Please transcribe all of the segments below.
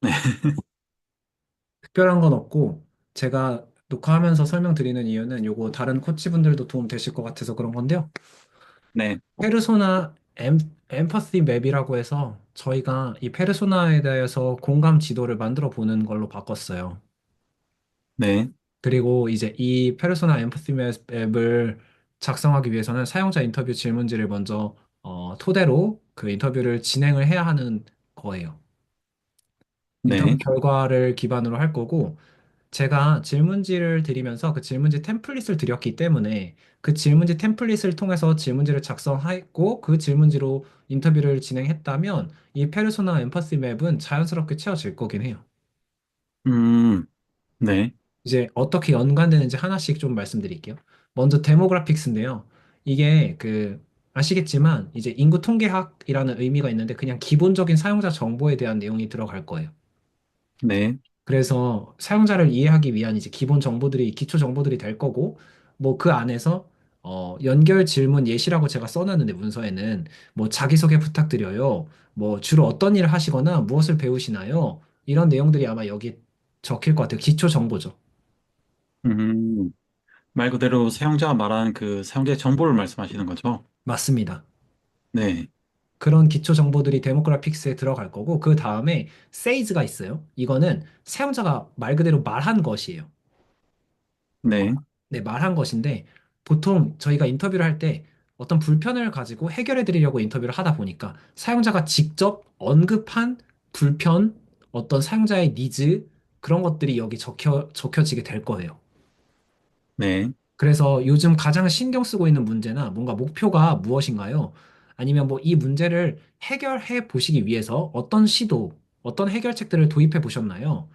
네, 특별한 건 없고, 제가 녹화하면서 설명드리는 이유는 요거 다른 코치분들도 도움 되실 것 같아서 그런 건데요. 네, 페르소나 엠퍼시 맵이라고 해서 저희가 이 페르소나에 대해서 공감 지도를 만들어 보는 걸로 바꿨어요. 네, 그리고 이제 이 페르소나 엠퍼시 맵을 작성하기 위해서는 사용자 인터뷰 질문지를 먼저 토대로 그 인터뷰를 진행을 해야 하는 거예요. 인터뷰 네, 결과를 기반으로 할 거고, 제가 질문지를 드리면서 그 질문지 템플릿을 드렸기 때문에 그 질문지 템플릿을 통해서 질문지를 작성했고 그 질문지로 인터뷰를 진행했다면 이 페르소나 엠퍼시 맵은 자연스럽게 채워질 거긴 해요. 음, 네, 이제 어떻게 연관되는지 하나씩 좀 말씀드릴게요. 먼저 데모그래픽스인데요. 이게 아시겠지만 이제 인구 통계학이라는 의미가 있는데 그냥 기본적인 사용자 정보에 대한 내용이 들어갈 거예요. 네, 그래서 사용자를 이해하기 위한 이제 기본 정보들이, 기초 정보들이 될 거고, 뭐 그 안에서, 연결 질문 예시라고 제가 써놨는데 문서에는, 뭐 자기소개 부탁드려요. 뭐 주로 어떤 일을 하시거나 무엇을 배우시나요? 이런 내용들이 아마 여기 적힐 것 같아요. 기초 정보죠. 음, 말 그대로 사용자가 말하는 그 사용자의 정보를 말씀하시는 거죠? 맞습니다. 네, 그런 기초 정보들이 데모그래픽스에 들어갈 거고, 그 다음에 세이즈가 있어요. 이거는 사용자가 말 그대로 말한 것이에요. 네, 네, 말한 것인데 보통 저희가 인터뷰를 할 때 어떤 불편을 가지고 해결해 드리려고 인터뷰를 하다 보니까 사용자가 직접 언급한 불편, 어떤 사용자의 니즈 그런 것들이 여기 적혀지게 될 거예요. 네, 그래서 요즘 가장 신경 쓰고 있는 문제나 뭔가 목표가 무엇인가요? 아니면 뭐 이 문제를 해결해 보시기 위해서 어떤 시도, 어떤 해결책들을 도입해 보셨나요?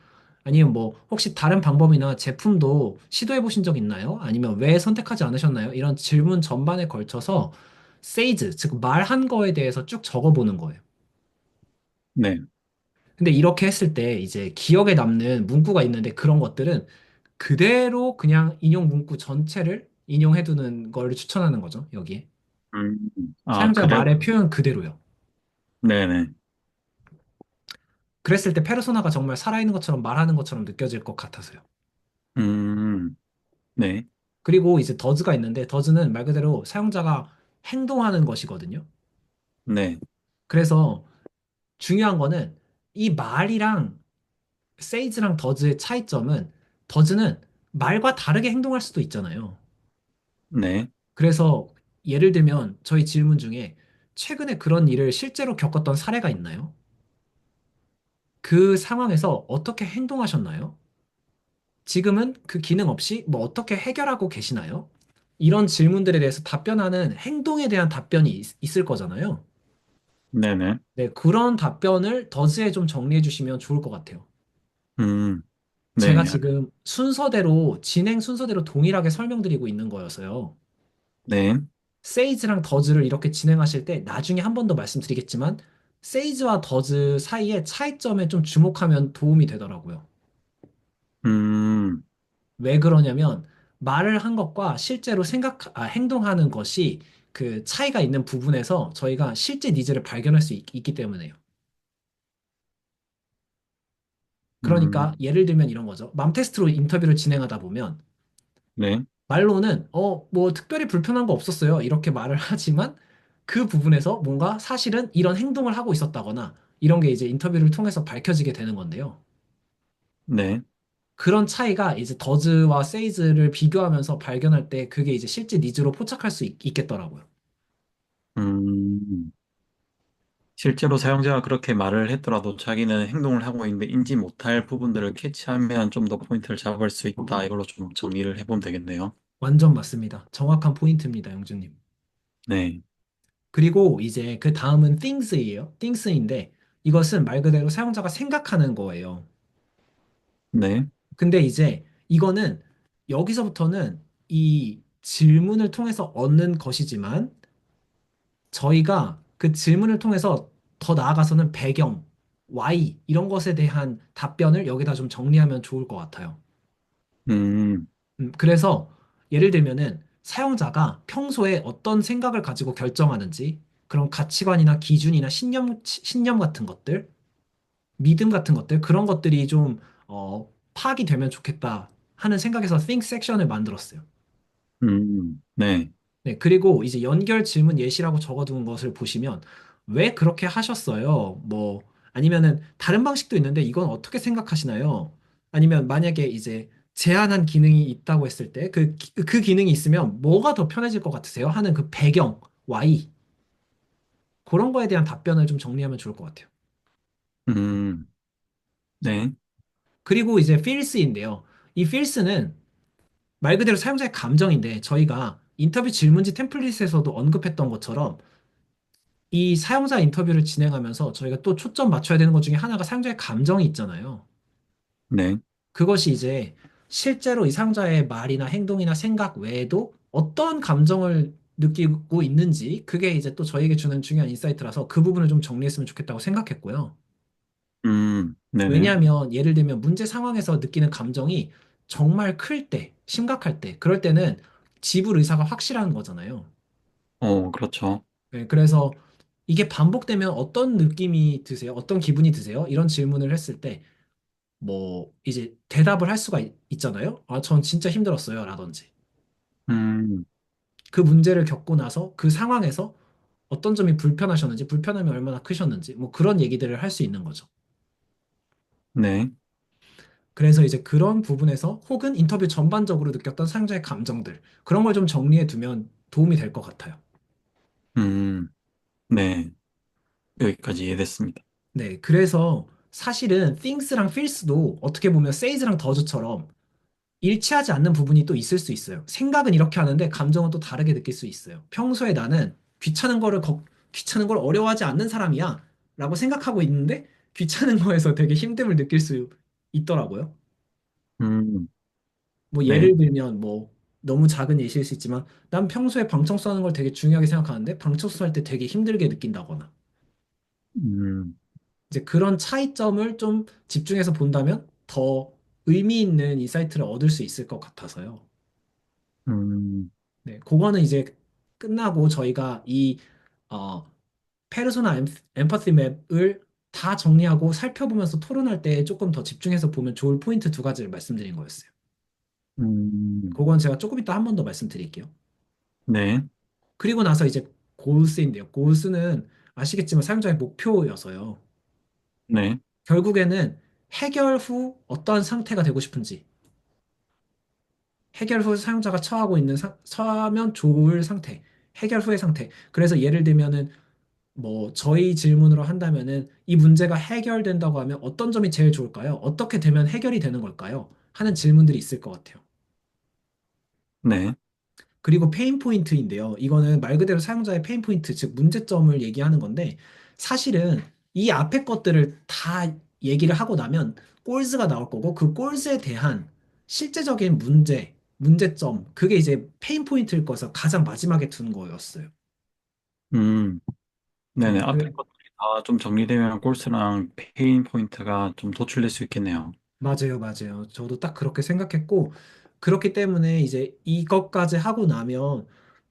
아니면 뭐 혹시 다른 방법이나 제품도 시도해 보신 적 있나요? 아니면 왜 선택하지 않으셨나요? 이런 질문 전반에 걸쳐서 세이즈, 즉 말한 거에 대해서 쭉 적어보는 거예요. 네, 근데 이렇게 했을 때 이제 기억에 남는 문구가 있는데 그런 것들은 그대로 그냥 인용 문구 전체를 인용해두는 걸 추천하는 거죠, 여기에. 아, 사용자 그래, 말의 표현 그대로요. 네네, 그랬을 때 페르소나가 정말 살아있는 것처럼 말하는 것처럼 느껴질 것 같아서요. 음, 네, 그리고 이제 더즈가 있는데 더즈는 말 그대로 사용자가 행동하는 것이거든요. 네, 그래서 중요한 거는 이 말이랑 세이즈랑 더즈의 차이점은 더즈는 말과 다르게 행동할 수도 있잖아요. 네, 그래서 예를 들면 저희 질문 중에 최근에 그런 일을 실제로 겪었던 사례가 있나요? 그 상황에서 어떻게 행동하셨나요? 지금은 그 기능 없이 뭐 어떻게 해결하고 계시나요? 이런 질문들에 대해서 답변하는 행동에 대한 답변이 있을 거잖아요. 네네, 네, 그런 답변을 더즈에 좀 정리해 주시면 좋을 것 같아요. 음, 제가 네, 지금 순서대로, 진행 순서대로 동일하게 설명드리고 있는 거여서요. 네, 세이즈랑 더즈를 이렇게 진행하실 때 나중에 한 번 더 말씀드리겠지만 세이즈와 더즈 사이의 차이점에 좀 주목하면 도움이 되더라고요. 음, 왜 그러냐면 말을 한 것과 실제로 행동하는 것이 그 차이가 있는 부분에서 저희가 실제 니즈를 발견할 수 있기 때문에요. 그러니까 음, 예를 들면 이런 거죠. 맘 테스트로 인터뷰를 진행하다 보면 네, 말로는 뭐 특별히 불편한 거 없었어요. 이렇게 말을 하지만 그 부분에서 뭔가 사실은 이런 행동을 하고 있었다거나 이런 게 이제 인터뷰를 통해서 밝혀지게 되는 건데요. 네, 그런 차이가 이제 더즈와 세이즈를 비교하면서 발견할 때 그게 이제 실제 니즈로 포착할 수 있겠더라고요. 음. 실제로 사용자가 그렇게 말을 했더라도 자기는 행동을 하고 있는데 인지 못할 부분들을 캐치하면 좀 더 포인트를 잡을 수 있다. 이걸로 좀 정리를 해보면 되겠네요. 완전 맞습니다. 정확한 포인트입니다, 영주님. 네, 그리고 이제 그 다음은 things이에요. things인데 이것은 말 그대로 사용자가 생각하는 거예요. 네, 근데 이제 이거는 여기서부터는 이 질문을 통해서 얻는 것이지만 저희가 그 질문을 통해서 더 나아가서는 배경, why 이런 것에 대한 답변을 여기다 좀 정리하면 좋을 것 같아요. 음, 그래서 예를 들면은 사용자가 평소에 어떤 생각을 가지고 결정하는지 그런 가치관이나 기준이나 신념 같은 것들 믿음 같은 것들, 그런 것들이 좀, 파악이 되면 좋겠다 하는 생각에서 think 섹션을 만들었어요. 네, 네, 그리고 이제 연결 질문 예시라고 적어둔 것을 보시면 왜 그렇게 하셨어요? 뭐 아니면은 다른 방식도 있는데 이건 어떻게 생각하시나요? 아니면 만약에 이제 제한한 기능이 있다고 했을 때 그 기능이 있으면 뭐가 더 편해질 것 같으세요? 하는 그 배경, why 그런 거에 대한 답변을 좀 정리하면 좋을 것 같아요. 음, 네, 그리고 이제 feels인데요. 이 feels는 말 그대로 사용자의 감정인데 저희가 인터뷰 질문지 템플릿에서도 언급했던 것처럼 이 사용자 인터뷰를 진행하면서 저희가 또 초점 맞춰야 되는 것 중에 하나가 사용자의 감정이 있잖아요. 네, 그것이 이제 실제로 이 사용자의 말이나 행동이나 생각 외에도 어떤 감정을 느끼고 있는지 그게 이제 또 저희에게 주는 중요한 인사이트라서 그 부분을 좀 정리했으면 좋겠다고 생각했고요. 네네, 왜냐하면 예를 들면 문제 상황에서 느끼는 감정이 정말 클 때, 심각할 때, 그럴 때는 지불 의사가 확실한 거잖아요. 그렇죠. 네, 그래서 이게 반복되면 어떤 느낌이 드세요? 어떤 기분이 드세요? 이런 질문을 했을 때, 뭐, 이제 대답을 할 수가 잖아요 아, 전 진짜 힘들었어요. 라든지. 음, 그 문제를 겪고 나서 그 상황에서 어떤 점이 불편하셨는지, 불편함이 얼마나 크셨는지, 뭐 그런 얘기들을 할 수 있는 거죠. 네, 그래서 이제 그런 부분에서 혹은 인터뷰 전반적으로 느꼈던 사용자의 감정들, 그런 걸 좀 정리해 두면 도움이 될 것 같아요. 음, 네, 여기까지 이해됐습니다. 네, 그래서 사실은 things랑 feels도 어떻게 보면 says랑 does처럼 일치하지 않는 부분이 또 있을 수 있어요. 생각은 이렇게 하는데 감정은 또 다르게 느낄 수 있어요. 평소에 나는 귀찮은 걸 어려워하지 않는 사람이야 라고 생각하고 있는데 귀찮은 거에서 되게 힘듦을 느낄 수 있더라고요. 음, 뭐 네, 예를 들면 뭐 너무 작은 예시일 수 있지만 난 평소에 방청소 하는 걸 되게 중요하게 생각하는데 방청소 할 때 되게 힘들게 느낀다거나 음, 이제 그런 차이점을 좀 집중해서 본다면 더 의미 있는 인사이트를 얻을 수 있을 것 같아서요. 음, 네, 그거는 이제 끝나고 저희가 이 어, 페르소나 엠퍼시 맵을 다 정리하고 살펴보면서 토론할 때 조금 더 집중해서 보면 좋을 포인트 두 가지를 말씀드린 거였어요. 음, 그건 제가 조금 이따 한 번 더 말씀드릴게요. 네, 그리고 나서 이제 골스인데요. 골스는 아시겠지만 사용자의 목표여서요. 네, 결국에는 해결 후 어떠한 상태가 되고 싶은지, 해결 후 사용자가 처하고 있는 처하면 좋을 상태, 해결 후의 상태. 그래서 예를 들면은 뭐 저희 질문으로 한다면은 이 문제가 해결된다고 하면 어떤 점이 제일 좋을까요? 어떻게 되면 해결이 되는 걸까요? 하는 질문들이 있을 것 같아요. 네, 그리고 페인 포인트인데요. 이거는 말 그대로 사용자의 페인 포인트, 즉 문제점을 얘기하는 건데 사실은 이 앞에 것들을 다 얘기를 하고 나면 꼴즈가 나올 거고 그 꼴즈에 대한 실제적인 문제점, 그게 이제 페인 포인트일 거여서 가장 마지막에 둔 거였어요. 음, 네네. 네, 앞에 것들이 다 좀 정리되면 골스랑 페인 포인트가 좀 도출될 수 있겠네요. 맞아요, 맞아요. 저도 딱 그렇게 생각했고, 그렇기 때문에 이제 이것까지 하고 나면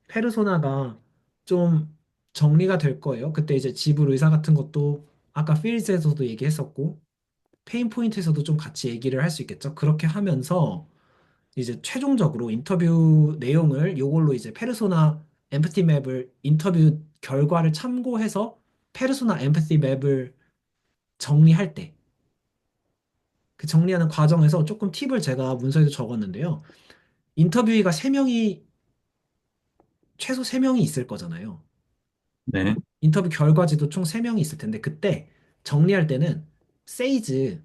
페르소나가 좀 정리가 될 거예요. 그때 이제 지불 의사 같은 것도 아까 필즈에서도 얘기했었고, 페인 포인트에서도 좀 같이 얘기를 할 수 있겠죠. 그렇게 하면서 이제 최종적으로 인터뷰 내용을 요걸로 이제 페르소나 엠프티 맵을 인터뷰 결과를 참고해서 페르소나 엠프티 맵을 정리할 때, 그 정리하는 과정에서 조금 팁을 제가 문서에도 적었는데요. 인터뷰이가 세명이 최소 세명이 있을 거잖아요. 네, 인터뷰 결과지도 총 세명이 있을 텐데, 그때 정리할 때는 세이즈,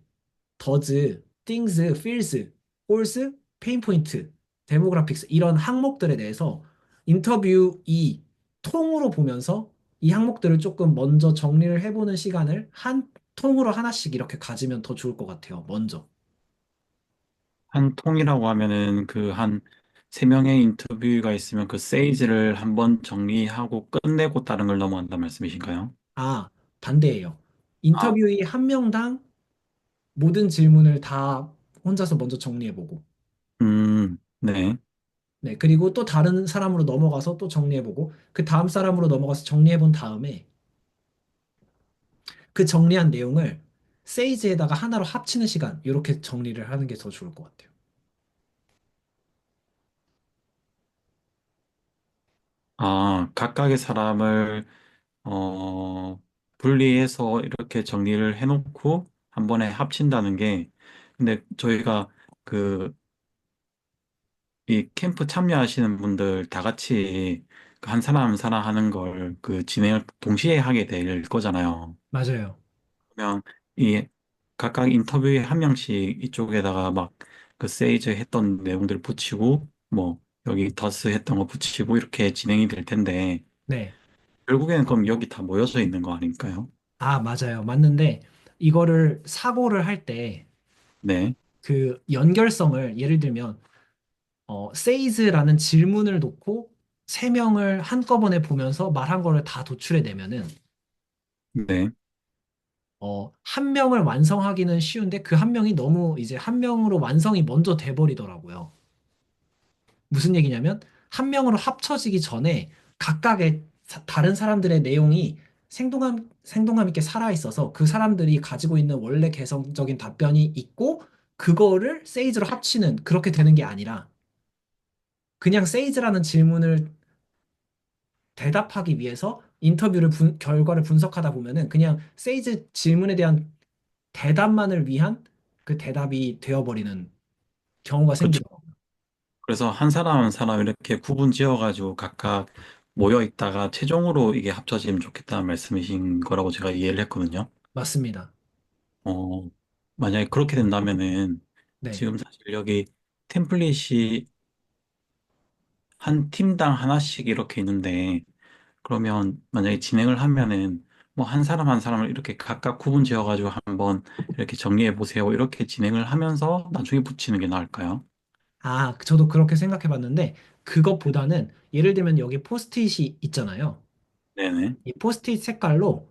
더즈, 띵스, 필스, 홀스, 페인포인트, 데모그래픽스 이런 항목들에 대해서 인터뷰 이 통으로 보면서 이 항목들을 조금 먼저 정리를 해보는 시간을 한 통으로 하나씩 이렇게 가지면 더 좋을 것 같아요. 먼저. 한 통이라고 하면은 그 한 세 명의 인터뷰가 있으면 그 세이지를 한번 정리하고 끝내고 다른 걸 넘어간다 말씀이신가요? 아, 반대예요. 아, 인터뷰이 한 명당 모든 질문을 다 혼자서 먼저 정리해보고, 네, 네, 그리고 또 다른 사람으로 넘어가서 또 정리해보고, 그 다음 사람으로 넘어가서 정리해본 다음에 그 정리한 내용을 세이즈에다가 하나로 합치는 시간, 이렇게 정리를 하는 게 더 좋을 것 같아요. 아, 각각의 사람을, 어, 분리해서 이렇게 정리를 해놓고 한 번에 합친다는 게, 근데 저희가 그, 이 캠프 참여하시는 분들 다 같이 그한 사람 한 사람 하는 걸 그 진행을 동시에 하게 될 거잖아요. 맞아요. 그러면 이 각각 인터뷰에 한 명씩 이쪽에다가 막 그 세이즈 했던 내용들 붙이고 뭐 여기 더스 했던 거 붙이고 이렇게 진행이 될 텐데 네. 결국에는 그럼 여기 다 모여져 있는 거 아닐까요? 아, 맞아요. 맞는데, 이거를 사고를 할 때, 네, 그 연결성을 예를 들면, 세이즈라는 질문을 놓고 세 명을 한꺼번에 보면서 말한 거를 다 도출해 내면은, 네, 한 명을 완성하기는 쉬운데 그 한 명이 너무 이제 한 명으로 완성이 먼저 돼 버리더라고요. 무슨 얘기냐면 한 명으로 합쳐지기 전에 각각의 다른 사람들의 내용이 생동감 있게 살아 있어서 그 사람들이 가지고 있는 원래 개성적인 답변이 있고 그거를 세이즈로 합치는 그렇게 되는 게 아니라 그냥 세이즈라는 질문을 대답하기 위해서 결과를 분석하다 보면은 그냥 세이즈 질문에 대한 대답만을 위한 그 대답이 되어버리는 경우가 그렇죠. 생기더라고요. 그래서 한 사람 한 사람 이렇게 구분 지어가지고 각각 모여 있다가 최종으로 이게 합쳐지면 좋겠다는 말씀이신 거라고 제가 이해를 했거든요. 맞습니다. 어, 만약에 그렇게 된다면은 네. 지금 사실 여기 템플릿이 한 팀당 하나씩 이렇게 있는데 그러면 만약에 진행을 하면은 뭐 한 사람 한 사람을 이렇게 각각 구분 지어가지고 한번 이렇게 정리해 보세요. 이렇게 진행을 하면서 나중에 붙이는 게 나을까요? 아, 저도 그렇게 생각해 봤는데, 그것보다는 예를 들면 여기 포스트잇이 있잖아요. 네네. 이 포스트잇 색깔로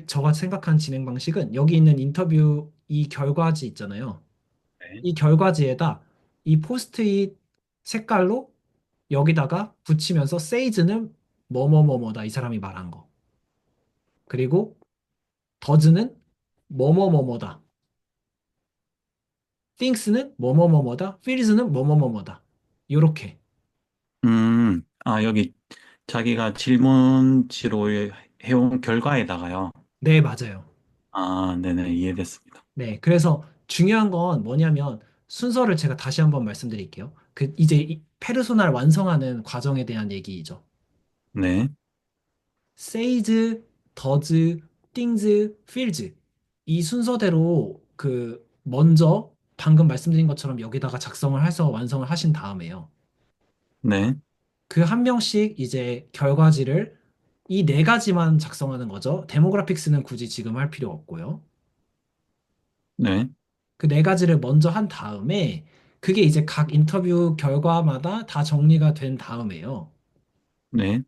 저가 생각한 진행 방식은 여기 있는 인터뷰 이 결과지 있잖아요. 네. 이 결과지에다 이 포스트잇 색깔로 여기다가 붙이면서 세이즈는 뭐뭐뭐뭐다 이 사람이 말한 거. 그리고 더즈는 뭐뭐뭐뭐다. things는 뭐뭐뭐뭐다. feels는 뭐뭐뭐뭐다. 요렇게. 아, 여기 자기가 질문지로 해온 결과에다가요. 네, 맞아요. 아, 네네. 이해됐습니다. 네, 그래서 중요한 건 뭐냐면 순서를 제가 다시 한번 말씀드릴게요. 이제 이 페르소나를 완성하는 과정에 대한 얘기이죠. 네, 세이즈, 더즈, 띵즈, 필즈. 이 순서대로 먼저 방금 말씀드린 것처럼 여기다가 작성을 해서 완성을 하신 다음에요. 네, 그 한 명씩 이제 결과지를 이 네 가지만 작성하는 거죠. 데모그래픽스는 굳이 지금 할 필요 없고요. 네, 그 네 가지를 먼저 한 다음에 그게 이제 각 인터뷰 결과마다 다 정리가 된 다음에요. 네,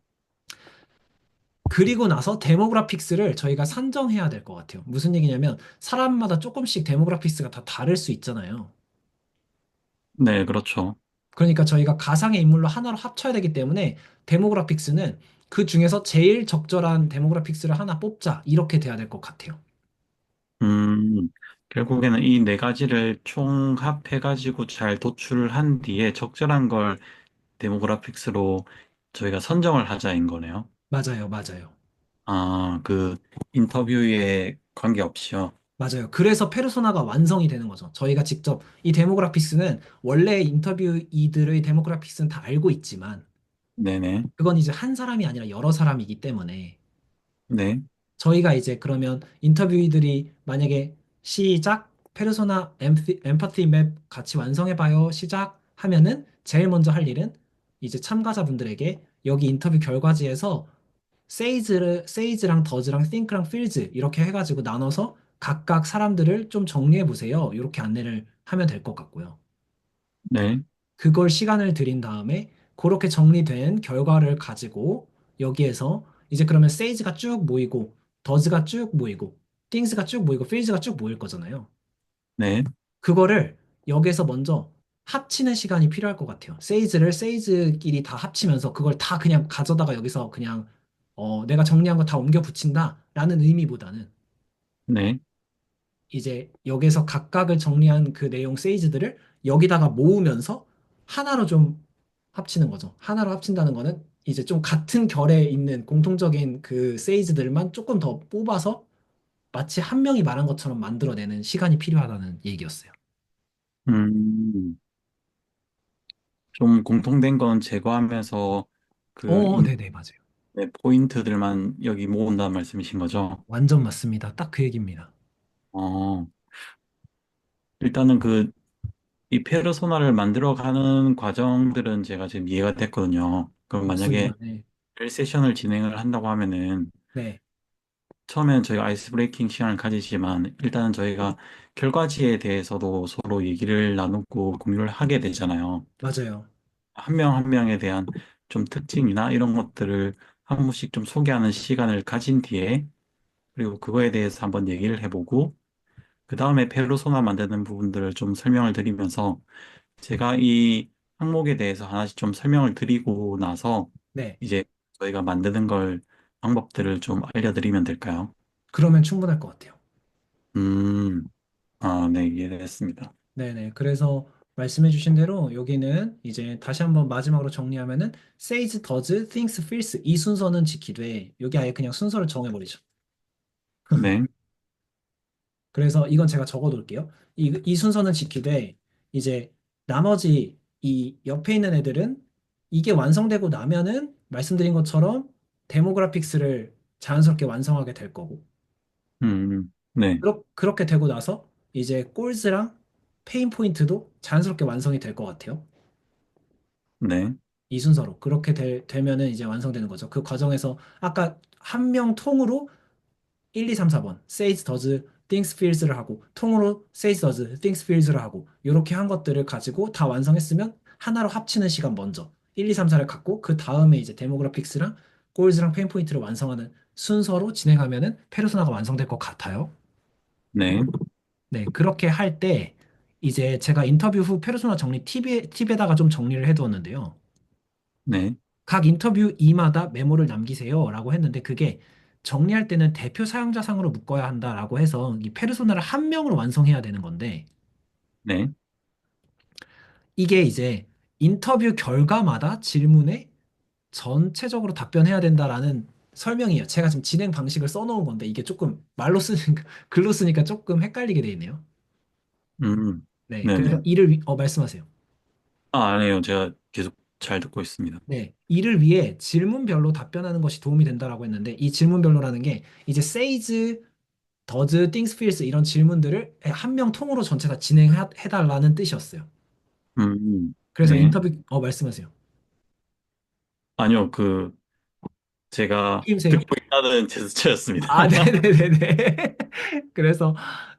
그리고 나서 데모그래픽스를 저희가 산정해야 될 것 같아요. 무슨 얘기냐면 사람마다 조금씩 데모그래픽스가 다 다를 수 있잖아요. 네, 그렇죠. 그러니까 저희가 가상의 인물로 하나로 합쳐야 되기 때문에 데모그래픽스는 그 중에서 제일 적절한 데모그래픽스를 하나 뽑자. 이렇게 돼야 될 것 같아요. 음, 결국에는 이 네 가지를 총합해가지고 잘 도출한 뒤에 적절한 걸 데모그래픽스로 저희가 선정을 하자인 거네요. 맞아요, 맞아요. 아, 그 인터뷰에 관계없이요. 맞아요. 그래서 페르소나가 완성이 되는 거죠. 저희가 직접 이 데모그래픽스는 원래 인터뷰이들의 데모그래픽스는 다 알고 있지만 네네, 그건 이제 한 사람이 아니라 여러 사람이기 때문에 네, 저희가 이제 그러면 인터뷰이들이 만약에 시작 페르소나 엠파티 맵 같이 완성해봐요 시작 하면은 제일 먼저 할 일은 이제 참가자분들에게 여기 인터뷰 결과지에서 세이즈랑 더즈랑 띵크랑 필즈 이렇게 해가지고 나눠서 각각 사람들을 좀 정리해 보세요. 이렇게 안내를 하면 될 것 같고요. 네, 그걸 시간을 들인 다음에 그렇게 정리된 결과를 가지고 여기에서 이제 그러면 세이즈가 쭉 모이고 더즈가 쭉 모이고 띵스가 쭉 모이고 필즈가 쭉 모일 거잖아요. 네, 그거를 여기에서 먼저 합치는 시간이 필요할 것 같아요. 세이즈를 세이즈끼리 다 합치면서 그걸 다 그냥 가져다가 여기서 그냥 내가 정리한 거 다 옮겨 붙인다라는 의미보다는 네. 이제 여기서 각각을 정리한 그 내용 세이즈들을 여기다가 모으면서 하나로 좀 합치는 거죠. 하나로 합친다는 거는 이제 좀 같은 결에 있는 공통적인 그 세이즈들만 조금 더 뽑아서 마치 한 명이 말한 것처럼 만들어내는 시간이 필요하다는 얘기였어요. 음, 좀 공통된 건 제거하면서 그 네네, 맞아요. 포인트들만 여기 모은다는 말씀이신 거죠? 완전 맞습니다. 딱 그 얘기입니다. 어, 일단은 이 페르소나를 만들어가는 과정들은 제가 지금 이해가 됐거든요. 그럼 만약에 좋습니다. 네. 1세션을 진행을 한다고 하면은 네, 처음엔 저희가 아이스 브레이킹 시간을 가지지만 일단은 저희가 결과지에 대해서도 서로 얘기를 나누고 공유를 하게 되잖아요. 맞아요. 한 명 한 명에 대한 좀 특징이나 이런 것들을 한 분씩 좀 소개하는 시간을 가진 뒤에 그리고 그거에 대해서 한번 얘기를 해보고 그 다음에 페르소나 만드는 부분들을 좀 설명을 드리면서 제가 이 항목에 대해서 하나씩 좀 설명을 드리고 나서 네. 이제 저희가 만드는 걸 방법들을 좀 알려드리면 될까요? 그러면 충분할 것 같아요. 음, 아, 네, 이해됐습니다. 네네. 그래서 말씀해주신 대로 여기는 이제 다시 한번 마지막으로 정리하면은 says, does, thinks, feels 이 순서는 지키되 여기 아예 그냥 순서를 정해버리죠. 네, 그래서 이건 제가 적어둘게요. 이 순서는 지키되 이제 나머지 이 옆에 있는 애들은 이게 완성되고 나면은 말씀드린 것처럼 데모그래픽스를 자연스럽게 완성하게 될 거고 네, 그렇게 되고 나서 이제 꼴즈랑 페인 포인트도 자연스럽게 완성이 될 것 같아요. 네, 이 순서로 그렇게 되면은 이제 완성되는 거죠. 그 과정에서 아까 한 명 통으로 1, 2, 3, 4번 says, does, thinks, feels를 하고 통으로 says, does, thinks, feels를 하고 이렇게 한 것들을 가지고 다 완성했으면 하나로 합치는 시간 먼저 1, 2, 3, 4를 갖고 그 다음에 이제 데모그래픽스랑 골즈랑 페인 포인트를 완성하는 순서로 진행하면은 페르소나가 완성될 것 같아요. 네, 네, 그렇게 할 때 이제 제가 인터뷰 후 페르소나 정리 팁에다가 좀 정리를 해두었는데요. 네, 각 인터뷰이마다 메모를 남기세요라고 했는데 그게 정리할 때는 대표 사용자 상으로 묶어야 한다라고 해서 이 페르소나를 한 명으로 완성해야 되는 건데 네, 이게 이제 인터뷰 결과마다 질문에 전체적으로 답변해야 된다라는 설명이에요. 제가 지금 진행 방식을 써놓은 건데 이게 조금 말로 쓰니까 글로 쓰니까 조금 헷갈리게 돼 있네요. 네, 네, 그래서 네. 말씀하세요. 아, 아니에요. 제가 계속 잘 듣고 있습니다. 네, 이를 위해 질문별로 답변하는 것이 도움이 된다라고 했는데 이 질문별로라는 게 이제 세이즈 더즈 띵스 필스 이런 질문들을 한 명 통으로 전체 다 진행해달라는 뜻이었어요. 그래서 네. 인터뷰 말씀하세요. 아니요, 제가 힘세요? 듣고 있다는 제스처였습니다. 아, 네네네네.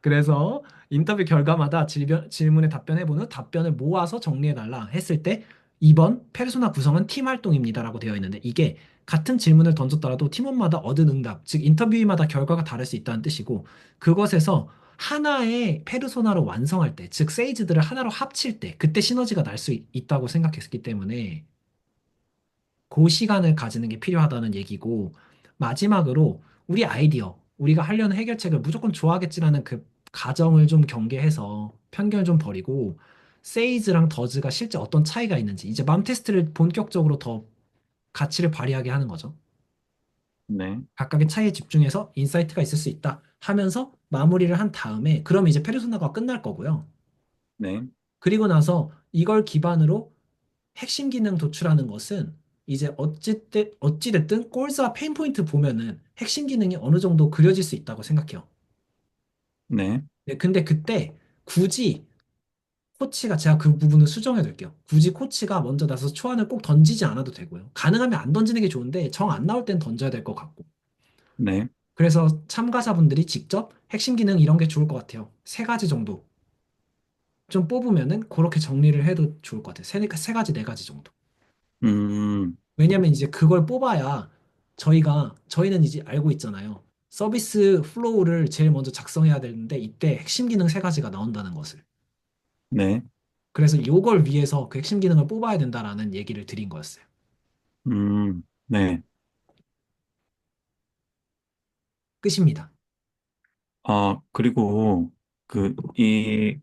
그래서 인터뷰 결과마다 질문에 답변해본 후 답변을 모아서 정리해달라 했을 때 2번 페르소나 구성은 팀 활동입니다라고 되어 있는데 이게 같은 질문을 던졌더라도 팀원마다 얻은 응답, 즉 인터뷰마다 결과가 다를 수 있다는 뜻이고 그것에서 하나의 페르소나로 완성할 때, 즉 세이즈들을 하나로 합칠 때 그때 시너지가 날 수 있다고 생각했기 때문에 그 시간을 가지는 게 필요하다는 얘기고, 마지막으로 우리 아이디어, 우리가 하려는 해결책을 무조건 좋아하겠지라는 그 가정을 좀 경계해서 편견을 좀 버리고, 세이즈랑 더즈가 실제 어떤 차이가 있는지, 이제 맘 테스트를 본격적으로 더 가치를 발휘하게 하는 거죠. 네, 각각의 차이에 집중해서 인사이트가 있을 수 있다 하면서 마무리를 한 다음에, 그럼 이제 페르소나가 끝날 거고요. 네, 그리고 나서 이걸 기반으로 핵심 기능 도출하는 것은 이제 어찌됐든 꼴스와 페인 포인트 보면은 핵심 기능이 어느 정도 그려질 수 있다고 생각해요. 네, 네, 근데 그때 굳이 제가 그 부분을 수정해 둘게요. 굳이 코치가 먼저 나서서 초안을 꼭 던지지 않아도 되고요. 가능하면 안 던지는 게 좋은데 정 안 나올 땐 던져야 될 것 같고. 네. 그래서 참가자분들이 직접 핵심 기능 이런 게 좋을 것 같아요. 세 가지 정도 좀 뽑으면은 그렇게 정리를 해도 좋을 것 같아요. 세 가지, 네 가지 정도. 음, 왜냐면 이제 그걸 뽑아야 저희는 이제 알고 있잖아요. 서비스 플로우를 제일 먼저 작성해야 되는데 이때 핵심 기능 세 가지가 나온다는 것을. 네, 그래서 요걸 위해서 그 핵심 기능을 뽑아야 된다라는 얘기를 드린 거였어요. 네. 끝입니다. 아, 그리고 이,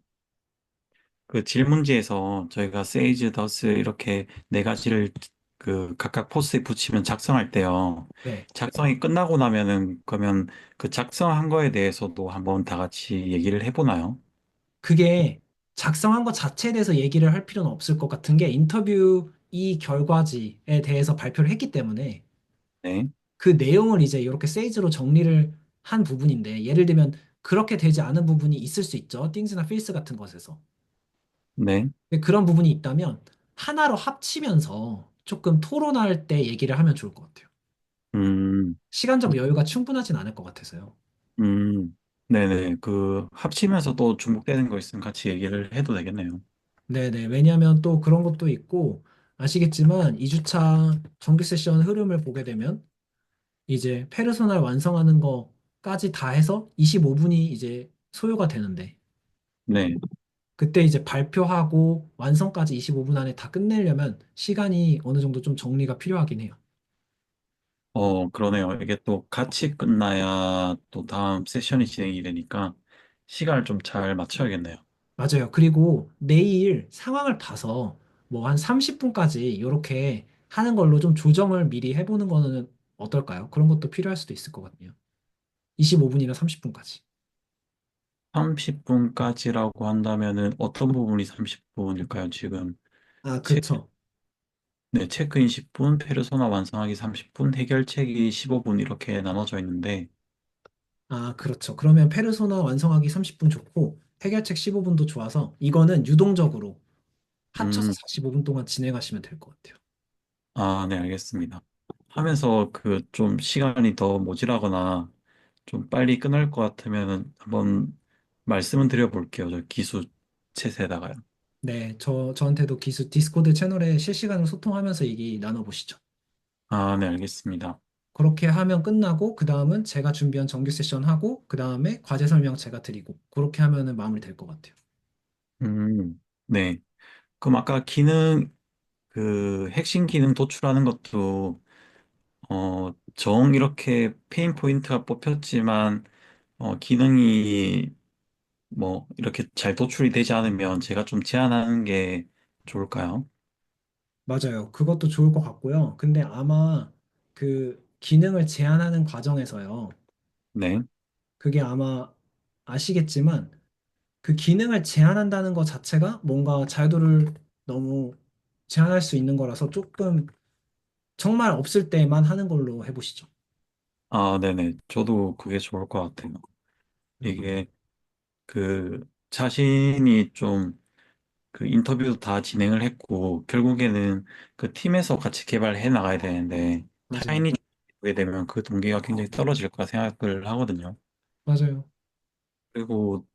그 질문지에서 저희가 세이지, 더스 이렇게 네 가지를 그 각각 포스트에 붙이면 작성할 때요. 네. 작성이 끝나고 나면은 그러면 그 작성한 거에 대해서도 한번 다 같이 얘기를 해보나요? 그게 작성한 것 자체에 대해서 얘기를 할 필요는 없을 것 같은 게 인터뷰 이 결과지에 대해서 발표를 했기 때문에 네, 그 내용을 이제 이렇게 세이지로 정리를 한 부분인데 예를 들면 그렇게 되지 않은 부분이 있을 수 있죠. 띵스나 필스 같은 것에서. 네, 근데 그런 부분이 있다면 하나로 합치면서 조금 토론할 때 얘기를 하면 좋을 것 같아요. 음, 시간적 여유가 충분하진 않을 것 같아서요. 네네. 그 합치면서 또 중복되는 거 있으면 같이 얘기를 해도 되겠네요. 네네. 왜냐하면 또 그런 것도 있고 아시겠지만 2주차 정규 세션 흐름을 보게 되면 이제 페르소나를 완성하는 거까지 다 해서 25분이 이제 소요가 되는데 네. 그때 이제 발표하고 완성까지 25분 안에 다 끝내려면 시간이 어느 정도 좀 정리가 필요하긴 해요. 그러네요. 이게 또 같이 끝나야 또 다음 세션이 진행이 되니까 시간을 좀 잘 맞춰야겠네요. 맞아요. 그리고 내일 상황을 봐서 뭐 한 30분까지 이렇게 하는 걸로 좀 조정을 미리 해보는 거는 어떨까요? 그런 것도 필요할 수도 있을 것 같네요. 25분이나 30분까지. 30분까지라고 한다면은 어떤 부분이 30분일까요? 지금 아, 체크, 그쵸. 네, 체크인 10분, 페르소나 완성하기 30분, 해결책이 15분 이렇게 나눠져 있는데, 아, 그렇죠. 그러면 페르소나 완성하기 30분 좋고 해결책 15분도 좋아서 이거는 유동적으로 합쳐서 음, 45분 동안 진행하시면 될 것 같아요. 아, 네, 알겠습니다. 하면서 그 좀 시간이 더 모자라거나 좀 빨리 끝날 것 같으면은 한번 말씀은 드려볼게요. 저 기수 챗에다가요. 네, 저한테도 디스코드 채널에 실시간으로 소통하면서 얘기 나눠보시죠. 아, 네, 알겠습니다. 그렇게 하면 끝나고, 그 다음은 제가 준비한 정규 세션 하고, 그 다음에 과제 설명 제가 드리고, 그렇게 하면은 마무리 될 것 같아요. 네. 그럼 아까 그 핵심 기능 도출하는 것도, 이렇게 페인 포인트가 뽑혔지만, 기능이 뭐, 이렇게 잘 도출이 되지 않으면 제가 좀 제한하는 게 좋을까요? 맞아요. 그것도 좋을 것 같고요. 근데 아마 그 기능을 제한하는 과정에서요. 네. 그게 아마 아시겠지만, 그 기능을 제한한다는 것 자체가 뭔가 자유도를 너무 제한할 수 있는 거라서 조금 정말 없을 때만 하는 걸로 해보시죠. 아, 네네. 저도 그게 좋을 것 같아요. 이게 자신이 좀 그 인터뷰도 다 진행을 했고, 결국에는 그 팀에서 같이 개발해 나가야 되는데, 맞아요. 타인이 하게 되면 그 동기가 굉장히 떨어질 거라 생각을 하거든요. 맞아요. 그리고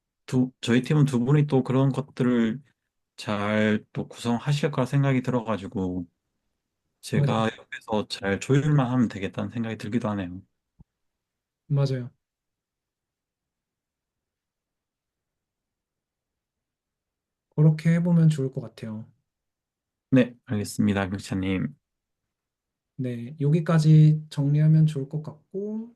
저희 팀은 두 분이 또 그런 것들을 잘 또 구성하실 거라 생각이 들어가지고, 맞아요. 제가 옆에서 잘 조율만 하면 되겠다는 생각이 들기도 하네요. 맞아요. 그렇게 해보면 좋을 것 같아요. 네, 알겠습니다, 경차님. 네, 여기까지 정리하면 좋을 것 같고,